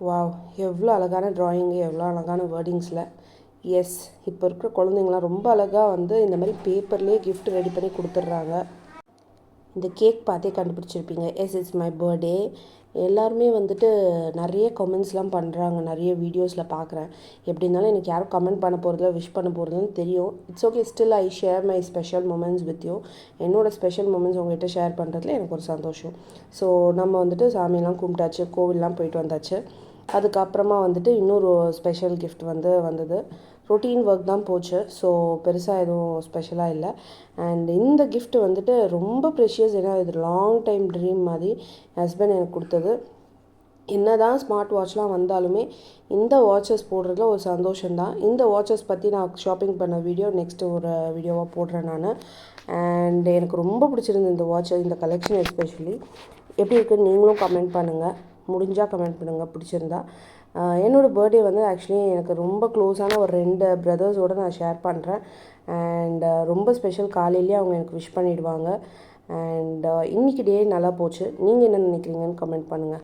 Wow! எவ்வளோ அழகான drawing, எவ்வளோ அழகான வேர்டிங்ஸில். எஸ், இப்போ இருக்கிற குழந்தைங்களாம் ரொம்ப அழகாக வந்து இந்த மாதிரி பேப்பர்லேயே கிஃப்ட் ரெடி பண்ணி கொடுத்துட்றாங்க. இந்த கேக் பார்த்தே கண்டுபிடிச்சிருப்பீங்க. Yes, it's my birthday. எல்லாருமே வந்துட்டு நிறைய கமெண்ட்ஸ்லாம் பண்ணுறாங்க, நிறைய வீடியோஸில் பார்க்குறேன். எப்படி இருந்தாலும் எனக்கு யாரும் கமெண்ட் பண்ண போகிறதில்ல, விஷ் பண்ண போகிறதுன்னு தெரியும். It's okay, still I share my special moments with you. என்னோடய ஸ்பெஷல் மூமெண்ட்ஸ் உங்கள்கிட்ட ஷேர் பண்ணுறதுல எனக்கு ஒரு சந்தோஷம். ஸோ நம்ம வந்துட்டு சாமியெல்லாம் கும்பிட்டாச்சு, கோவிலெலாம் போயிட்டு வந்தாச்சு. அதுக்கப்புறமா வந்துட்டு இன்னொரு ஸ்பெஷல் கிஃப்ட் வந்தது. ரொட்டீன் ஒர்க் தான் போச்சு. ஸோ பெருசாக எதுவும் ஸ்பெஷலாக இல்லை. அண்ட் இந்த கிஃப்ட் வந்துட்டு ரொம்ப ப்ரெஷியஸ். ஏன்னா இது லாங் டைம் ட்ரீம் மாதிரி என் ஹஸ்பண்ட் எனக்கு கொடுத்தது. என்ன தான் ஸ்மார்ட் வாட்ச்லாம் வந்தாலுமே இந்த வாட்சஸ் போடுறதுல ஒரு சந்தோஷம்தான். இந்த வாட்சஸ் பற்றி நான் ஷாப்பிங் பண்ண வீடியோ நெக்ஸ்ட்டு ஒரு வீடியோவாக போடுறேன் நான். அண்ட் எனக்கு ரொம்ப பிடிச்சிருந்தது இந்த வாட்ச், இந்த கலெக்ஷன் எஸ்பெஷலி. எப்படி இருக்குன்னு நீங்களும் கமெண்ட் பண்ணுங்கள். முடிஞ்சால் கமெண்ட் பண்ணுங்கள் பிடிச்சிருந்தா. என்னோடய பர்த்டே வந்து ஆக்சுவலி எனக்கு ரொம்ப க்ளோஸான ஒரு 2 பிரதர்ஸோடு நான் ஷேர் பண்ணுறேன். அண்ட் ரொம்ப ஸ்பெஷல். காலையிலேயே அவங்க எனக்கு விஷ் பண்ணிவிடுவாங்க. அண்ட் இன்றைக்கி டே நல்லா போச்சு. நீங்கள் என்ன நினைக்கிறீங்கன்னு கமெண்ட் பண்ணுங்கள்.